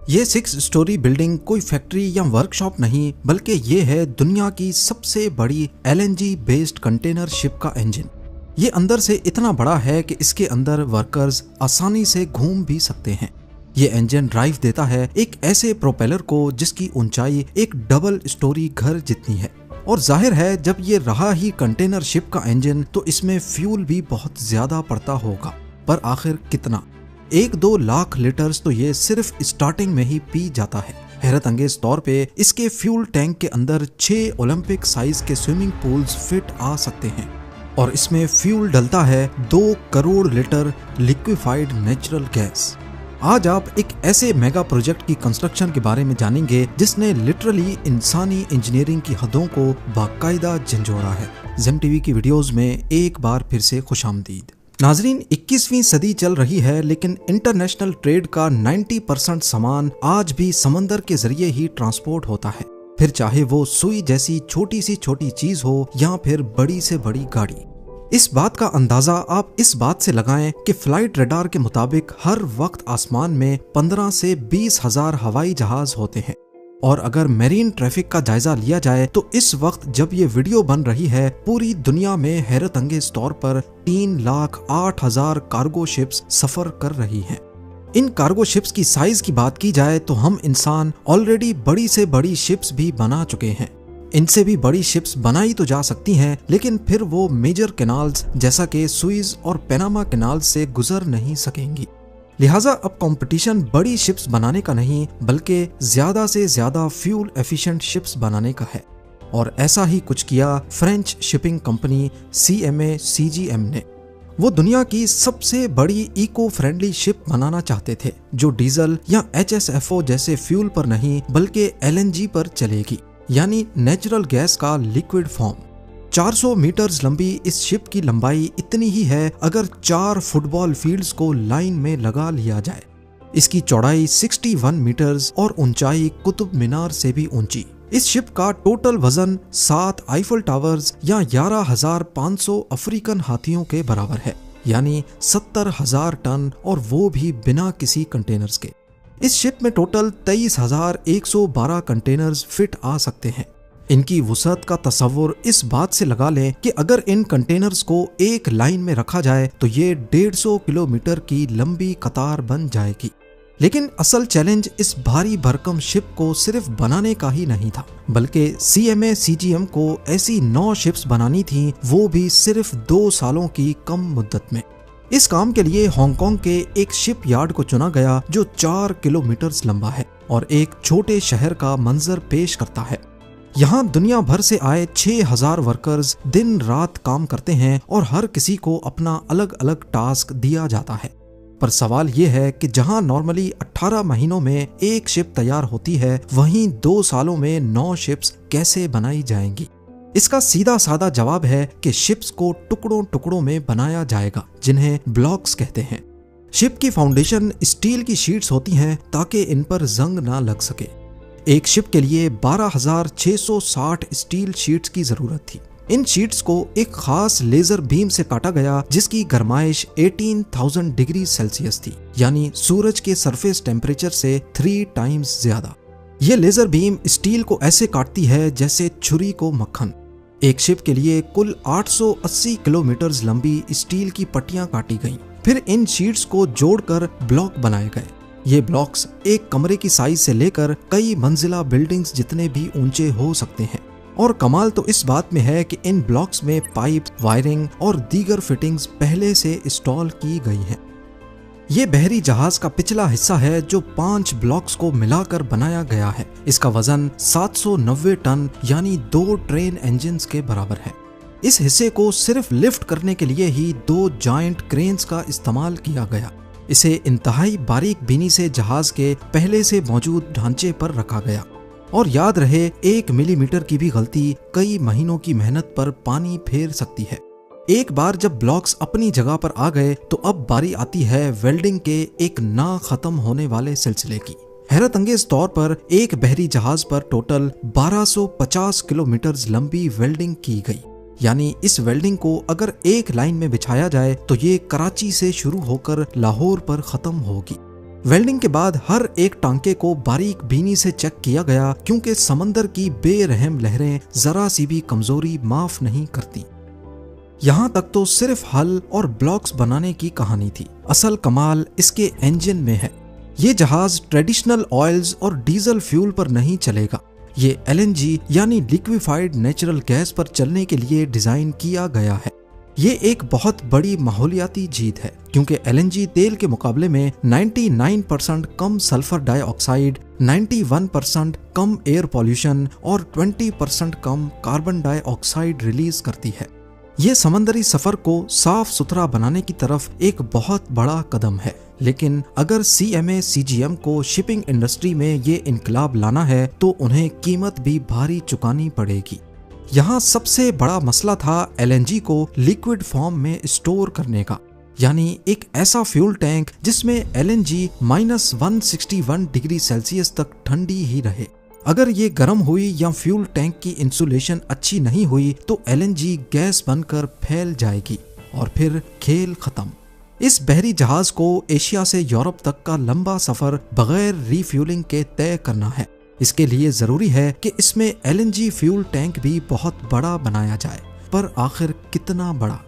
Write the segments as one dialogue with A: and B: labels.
A: ये 6 story building कोई factory या वर्कशॉप नहीं, बल्कि ये है दुनिया की सबसे बड़ी LNG बेस्ड कंटेनर शिप का इंजन। ये अंदर से इतना बड़ा है कि इसके अंदर वर्कर्स आसानी से घूम भी सकते हैं। ये इंजन ड्राइव देता है एक ऐसे प्रोपेलर को जिसकी ऊंचाई एक डबल स्टोरी घर जितनी है। और जाहिर है जब ये रहा ही कंटेनर शिप का इंजन तो इसमें फ्यूल भी बहुत ज्यादा पड़ता होगा, पर आखिर कितना? 1-2 लाख लीटर्स तो ये सिर्फ स्टार्टिंग में ही पी जाता है। हैरत अंगेज तौर पे इसके फ्यूल टैंक के अंदर 6 ओलंपिक साइज के स्विमिंग पूल्स फिट आ सकते हैं और इसमें फ्यूल डलता है 2 crore litre liquefied natural gas. आज आप एक ऐसे मेगा प्रोजेक्ट की कंस्ट्रक्शन के बारे में जानेंगे जिसने लिटरली इंसानी इंजीनियरिंग की हदों को बाकायदा झंझोड़ा है। ज़ेम टीवी की वीडियोस में एक बार फिर से खुशामदीद। नाजरीन, 21वीं सदी चल रही है लेकिन इंटरनेशनल ट्रेड का 90% सामान आज भी समंदर के जरिए ही ट्रांसपोर्ट होता है, फिर चाहे वो सुई जैसी छोटी सी छोटी चीज हो या फिर बड़ी से बड़ी गाड़ी। इस बात का अंदाजा आप इस बात से लगाएं कि फ्लाइट रडार के मुताबिक हर वक्त आसमान में 15 से 20 हजार हवाई जहाज होते हैं। और अगर मैरीन ट्रैफिक का जायजा लिया जाए तो इस वक्त जब ये वीडियो बन रही है पूरी दुनिया में हैरत अंगेज तौर पर 3,08,000 कार्गो शिप्स सफर कर रही हैं। इन कार्गो शिप्स की साइज की बात की जाए तो हम इंसान ऑलरेडी बड़ी से बड़ी शिप्स भी बना चुके हैं। इनसे भी बड़ी शिप्स बनाई तो जा सकती हैं, लेकिन फिर वो मेजर कैनाल्स जैसा कि सुइज और पनामा कैनाल से गुजर नहीं सकेंगी। लिहाजा अब कंपटीशन बड़ी शिप्स बनाने का नहीं बल्कि ज्यादा से ज्यादा फ्यूल एफिशिएंट शिप्स बनाने का है। और ऐसा ही कुछ किया French shipping company CMA CGM ने। वो दुनिया की सबसे बड़ी इको फ्रेंडली शिप बनाना चाहते थे जो डीजल या HSFO जैसे फ्यूल पर नहीं बल्कि LNG पर चलेगी, यानी नेचुरल गैस का लिक्विड फॉर्म। 400 मीटर्स लंबी इस शिप की लंबाई इतनी ही है अगर 4 फुटबॉल फील्ड्स को लाइन में लगा लिया जाए। इसकी चौड़ाई 61 मीटर्स और ऊंचाई कुतुब मीनार से भी ऊंची। इस शिप का टोटल वजन 7 आईफल टावर्स या 11,500 अफ्रीकन हाथियों के बराबर है, यानी 70,000 टन, और वो भी बिना किसी कंटेनर्स के। इस शिप में टोटल 23,112 कंटेनर्स फिट आ सकते हैं। इनकी वुसअत का तस्वुर इस बात से लगा लें कि अगर इन कंटेनर्स को एक लाइन में रखा जाए तो ये 150 किलोमीटर की लंबी कतार बन जाएगी। लेकिन असल चैलेंज इस भारी भरकम शिप को सिर्फ बनाने का ही नहीं था, बल्कि CMA CGM को ऐसी 9 शिप्स बनानी थी, वो भी सिर्फ 2 सालों की कम मुद्दत में। इस काम के लिए हांगकांग के एक शिप यार्ड को चुना गया जो 4 किलोमीटर लंबा है और एक छोटे शहर का मंजर पेश करता है। यहाँ दुनिया भर से आए 6,000 वर्कर्स दिन रात काम करते हैं और हर किसी को अपना अलग अलग टास्क दिया जाता है। पर सवाल ये है कि जहाँ नॉर्मली 18 महीनों में एक शिप तैयार होती है, वहीं 2 सालों में 9 शिप्स कैसे बनाई जाएंगी? इसका सीधा साधा जवाब है कि शिप्स को टुकड़ों टुकड़ों में बनाया जाएगा, जिन्हें ब्लॉक्स कहते हैं। शिप की फाउंडेशन स्टील की शीट्स होती हैं ताकि इन पर जंग ना लग सके। एक शिप के लिए 12,660 स्टील शीट्स की जरूरत थी। इन शीट्स को एक खास लेजर बीम से काटा गया जिसकी गरमाइश 18,000 डिग्री सेल्सियस थी, यानी सूरज के सरफेस टेम्परेचर से 3 टाइम्स ज्यादा। ये लेजर बीम स्टील को ऐसे काटती है जैसे छुरी को मक्खन। एक शिप के लिए कुल 880 किलोमीटर लंबी स्टील की पट्टियां काटी गईं। फिर इन शीट्स को जोड़कर ब्लॉक बनाए गए। ये ब्लॉक्स एक कमरे की साइज से लेकर कई मंजिला बिल्डिंग्स जितने भी ऊंचे हो सकते हैं। और कमाल तो इस बात में है कि इन ब्लॉक्स में पाइप, वायरिंग और दीगर फिटिंग्स पहले से इंस्टॉल की गई हैं। ये बहरी जहाज का पिछला हिस्सा है जो 5 ब्लॉक्स को मिलाकर बनाया गया है। इसका वजन 790 टन यानी 2 ट्रेन इंजन्स के बराबर है। इस हिस्से को सिर्फ लिफ्ट करने के लिए ही 2 जायंट क्रेन्स का इस्तेमाल किया गया। इसे इंतहाई बारीक बीनी से जहाज के पहले से मौजूद ढांचे पर रखा गया। और याद रहे, 1 मिलीमीटर की भी गलती कई महीनों की मेहनत पर पानी फेर सकती है। एक बार जब ब्लॉक्स अपनी जगह पर आ गए तो अब बारी आती है वेल्डिंग के एक ना खत्म होने वाले सिलसिले की। हैरत अंगेज तौर पर एक बहरी जहाज पर टोटल 1250 किलोमीटर लंबी वेल्डिंग की गई। यानी इस वेल्डिंग को अगर एक लाइन में बिछाया जाए तो ये कराची से शुरू होकर लाहौर पर खत्म होगी। वेल्डिंग के बाद हर एक टांके को बारीक बीनी से चेक किया गया, क्योंकि समंदर की बेरहम लहरें जरा सी भी कमजोरी माफ नहीं करती। यहाँ तक तो सिर्फ हल और ब्लॉक्स बनाने की कहानी थी। असल कमाल इसके इंजन में है। ये जहाज ट्रेडिशनल ऑयल्स और डीजल फ्यूल पर नहीं चलेगा। ये LNG यानी लिक्विफाइड नेचुरल गैस पर चलने के लिए डिजाइन किया गया है। ये एक बहुत बड़ी माहौलियाती जीत है, क्योंकि LNG तेल के मुकाबले में 99% कम सल्फर डाइऑक्साइड, 91% कम एयर पॉल्यूशन और 20% कम कार्बन डाइऑक्साइड रिलीज करती है। ये समंदरी सफर को साफ सुथरा बनाने की तरफ एक बहुत बड़ा कदम है। लेकिन अगर CMA CGM को शिपिंग इंडस्ट्री में ये इनकलाब लाना है तो उन्हें कीमत भी भारी चुकानी पड़ेगी। यहाँ सबसे बड़ा मसला था LNG को लिक्विड फॉर्म में स्टोर करने का, यानी एक ऐसा फ्यूल टैंक जिसमें LNG -161 डिग्री सेल्सियस तक ठंडी ही रहे। अगर ये गर्म हुई या फ्यूल टैंक की इंसुलेशन अच्छी नहीं हुई तो LNG गैस बनकर फैल जाएगी और फिर खेल खत्म। इस बहरी जहाज को एशिया से यूरोप तक का लंबा सफर बगैर रिफ्यूलिंग के तय करना है। इसके लिए जरूरी है कि इसमें LNG फ्यूल टैंक भी बहुत बड़ा बनाया जाए, पर आखिर कितना बड़ा?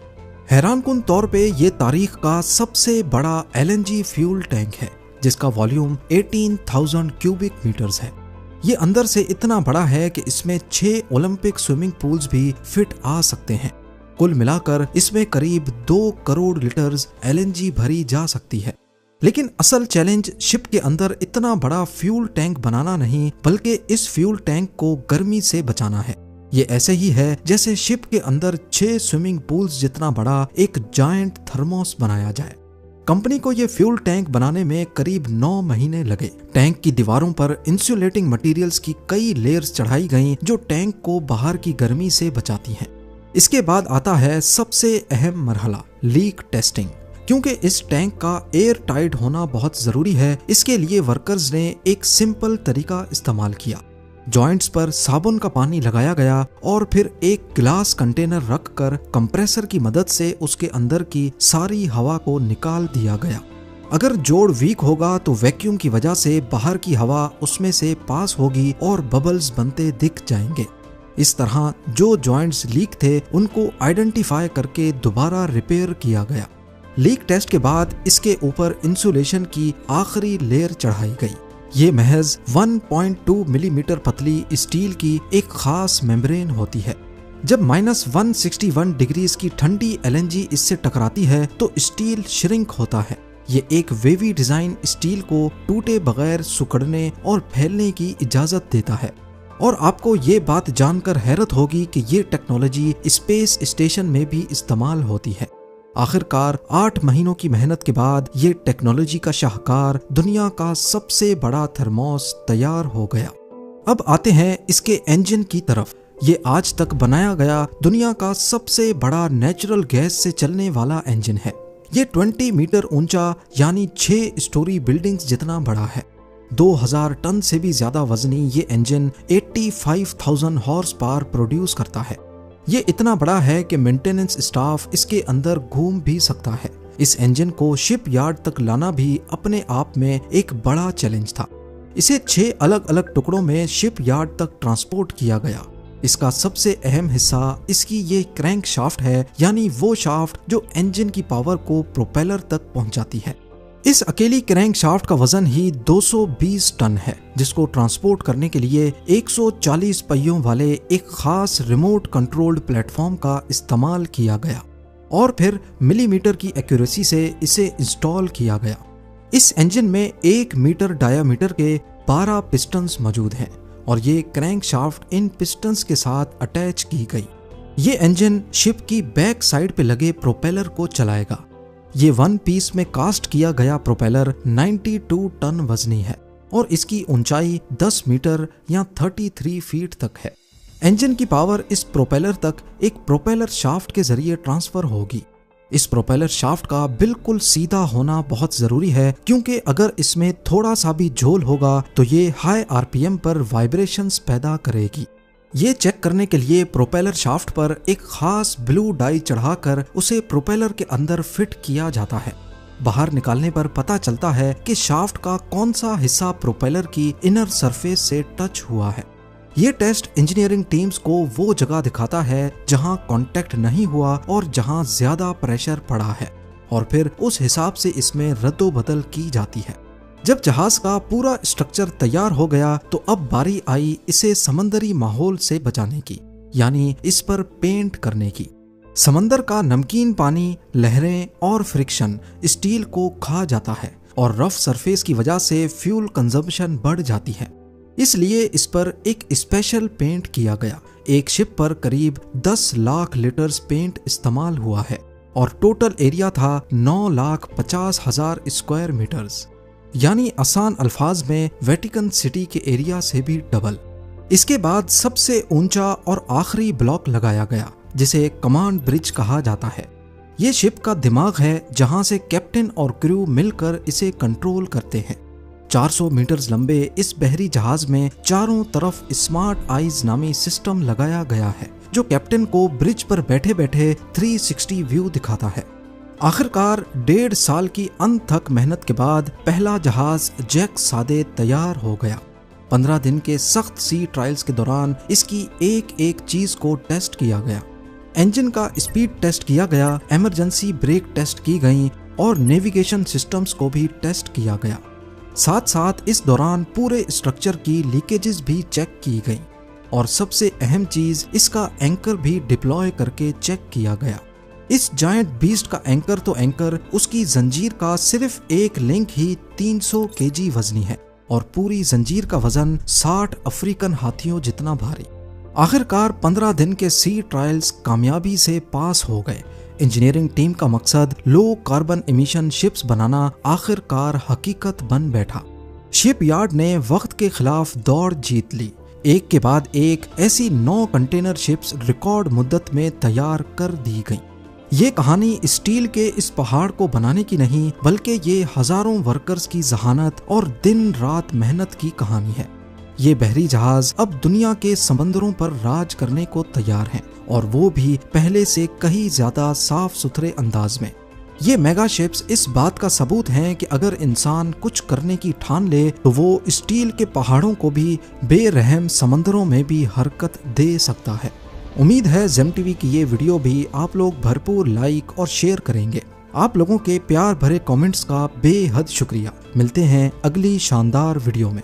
A: हैरानकुन तौर पे ये तारीख का सबसे बड़ा LNG फ्यूल टैंक है, जिसका वॉल्यूम 18,000 क्यूबिक मीटर्स है। ये अंदर से इतना बड़ा है कि इसमें 6 ओलंपिक स्विमिंग पूल्स भी फिट आ सकते हैं। कुल मिलाकर इसमें करीब 2 करोड़ लीटर्स LNG भरी जा सकती है। लेकिन असल चैलेंज शिप के अंदर इतना बड़ा फ्यूल टैंक बनाना नहीं, बल्कि इस फ्यूल टैंक को गर्मी से बचाना है। ये ऐसे ही है जैसे शिप के अंदर 6 स्विमिंग पूल्स जितना बड़ा एक जायंट थर्मोस बनाया जाए। कंपनी को ये फ्यूल टैंक बनाने में करीब 9 महीने लगे। टैंक की दीवारों पर इंसुलेटिंग मटेरियल्स की कई लेयर्स चढ़ाई गईं, जो टैंक को बाहर की गर्मी से बचाती हैं। इसके बाद आता है सबसे अहम मरहला, लीक टेस्टिंग। क्योंकि इस टैंक का एयर टाइट होना बहुत जरूरी है, इसके लिए वर्कर्स ने एक सिंपल तरीका इस्तेमाल किया। जॉइंट्स पर साबुन का पानी लगाया गया और फिर एक ग्लास कंटेनर रखकर कंप्रेसर की मदद से उसके अंदर की सारी हवा को निकाल दिया गया। अगर जोड़ वीक होगा तो वैक्यूम की वजह से बाहर की हवा उसमें से पास होगी और बबल्स बनते दिख जाएंगे। इस तरह जो जॉइंट्स लीक थे उनको आइडेंटिफाई करके दोबारा रिपेयर किया गया। लीक टेस्ट के बाद इसके ऊपर इंसुलेशन की आखिरी लेयर चढ़ाई गई। ये महज 1.2 मिलीमीटर पतली स्टील की एक खास मेम्ब्रेन होती है। जब -161 डिग्रीज की ठंडी LNG इससे टकराती है तो स्टील श्रिंक होता है। ये एक वेवी डिजाइन स्टील को टूटे बगैर सिकुड़ने और फैलने की इजाजत देता है। और आपको ये बात जानकर हैरत होगी कि ये टेक्नोलॉजी स्पेस स्टेशन में भी इस्तेमाल होती है। आखिरकार 8 महीनों की मेहनत के बाद ये टेक्नोलॉजी का शाहकार, दुनिया का सबसे बड़ा थर्मोस तैयार हो गया। अब आते हैं इसके इंजन की तरफ। ये आज तक बनाया गया दुनिया का सबसे बड़ा नेचुरल गैस से चलने वाला इंजन है। ये 20 मीटर ऊंचा यानी 6 स्टोरी बिल्डिंग्स जितना बड़ा है। 2000 टन से भी ज्यादा वजनी ये इंजन 85,000 हॉर्स पावर प्रोड्यूस करता है। ये इतना बड़ा है कि मेंटेनेंस स्टाफ इसके अंदर घूम भी सकता है। इस इंजन को शिप यार्ड तक लाना भी अपने आप में एक बड़ा चैलेंज था। इसे 6 अलग अलग टुकड़ों में शिप यार्ड तक ट्रांसपोर्ट किया गया। इसका सबसे अहम हिस्सा इसकी ये क्रैंक शाफ्ट है, यानी वो शाफ्ट जो इंजन की पावर को प्रोपेलर तक पहुंचाती है। इस अकेली क्रैंक शाफ्ट का वजन ही 220 टन है, जिसको ट्रांसपोर्ट करने के लिए 140 पहियों वाले एक खास रिमोट कंट्रोल्ड प्लेटफॉर्म का इस्तेमाल किया गया और फिर मिलीमीटर की एक्यूरेसी से इसे इंस्टॉल किया गया। इस इंजन में 1 मीटर डायामीटर के 12 पिस्टन्स मौजूद हैं और ये क्रैंक शाफ्ट इन पिस्टन्स के साथ अटैच की गई। ये इंजन शिप की बैक साइड पे लगे प्रोपेलर को चलाएगा। ये 1 पीस में कास्ट किया गया प्रोपेलर 92 टन वजनी है और इसकी ऊंचाई 10 मीटर या 33 फीट तक है। इंजन की पावर इस प्रोपेलर तक एक प्रोपेलर शाफ्ट के जरिए ट्रांसफर होगी। इस प्रोपेलर शाफ्ट का बिल्कुल सीधा होना बहुत जरूरी है, क्योंकि अगर इसमें थोड़ा सा भी झोल होगा तो ये हाई RPM पर वाइब्रेशंस पैदा करेगी। ये चेक करने के लिए प्रोपेलर शाफ्ट पर एक खास ब्लू डाई चढ़ाकर उसे प्रोपेलर के अंदर फिट किया जाता है। बाहर निकालने पर पता चलता है कि शाफ्ट का कौन सा हिस्सा प्रोपेलर की इनर सरफेस से टच हुआ है। ये टेस्ट इंजीनियरिंग टीम्स को वो जगह दिखाता है जहां कांटेक्ट नहीं हुआ और जहां ज्यादा प्रेशर पड़ा है, और फिर उस हिसाब से इसमें रद्दोबदल की जाती है। जब जहाज का पूरा स्ट्रक्चर तैयार हो गया तो अब बारी आई इसे समंदरी माहौल से बचाने की, यानी इस पर पेंट करने की। समंदर का नमकीन पानी, लहरें और फ्रिक्शन स्टील को खा जाता है और रफ सरफेस की वजह से फ्यूल कंजम्पशन बढ़ जाती है। इसलिए इस पर एक स्पेशल पेंट किया गया। एक शिप पर करीब 10 लाख लीटर्स पेंट इस्तेमाल हुआ है और टोटल एरिया था 9,50,000 स्क्वायर मीटर्स, यानी आसान अल्फाज में वेटिकन सिटी के एरिया से भी डबल। इसके बाद सबसे ऊंचा और आखिरी ब्लॉक लगाया गया जिसे कमांड ब्रिज कहा जाता है। ये शिप का दिमाग है जहां से कैप्टन और क्रू मिलकर इसे कंट्रोल करते हैं। 400 मीटर्स लंबे इस बहरी जहाज में चारों तरफ स्मार्ट आईज नामी सिस्टम लगाया गया है जो कैप्टन को ब्रिज पर बैठे बैठे 360 व्यू दिखाता है। आखिरकार 1.5 साल की अनथक मेहनत के बाद पहला जहाज जैक सादे तैयार हो गया। 15 दिन के सख्त सी ट्रायल्स के दौरान इसकी एक एक चीज को टेस्ट किया गया। इंजन का स्पीड टेस्ट किया गया, इमरजेंसी ब्रेक टेस्ट की गई और नेविगेशन सिस्टम्स को भी टेस्ट किया गया। साथ साथ इस दौरान पूरे स्ट्रक्चर की लीकेजेस भी चेक की गई और सबसे अहम चीज इसका एंकर भी डिप्लॉय करके चेक किया गया। इस जायंट बीस्ट का एंकर तो एंकर, उसकी जंजीर का सिर्फ एक लिंक ही 300 केजी वजनी है और पूरी जंजीर का वजन 60 अफ्रीकन हाथियों जितना भारी। आखिरकार 15 दिन के सी ट्रायल्स कामयाबी से पास हो गए। इंजीनियरिंग टीम का मकसद लो कार्बन एमिशन शिप्स बनाना आखिरकार हकीकत बन बैठा। शिपयार्ड ने वक्त के खिलाफ दौड़ जीत ली। एक के बाद एक ऐसी 9 कंटेनर शिप्स रिकॉर्ड मुद्दत में तैयार कर दी गई। ये कहानी स्टील के इस पहाड़ को बनाने की नहीं, बल्कि ये हजारों वर्कर्स की जहानत और दिन रात मेहनत की कहानी है। ये बहरी जहाज अब दुनिया के समंदरों पर राज करने को तैयार हैं, और वो भी पहले से कहीं ज्यादा साफ सुथरे अंदाज में। ये मेगा शिप्स इस बात का सबूत हैं कि अगर इंसान कुछ करने की ठान ले तो वो स्टील के पहाड़ों को भी बेरहम समंदरों में भी हरकत दे सकता है। उम्मीद है जेम टीवी की ये वीडियो भी आप लोग भरपूर लाइक और शेयर करेंगे। आप लोगों के प्यार भरे कमेंट्स का बेहद शुक्रिया। मिलते हैं अगली शानदार वीडियो में।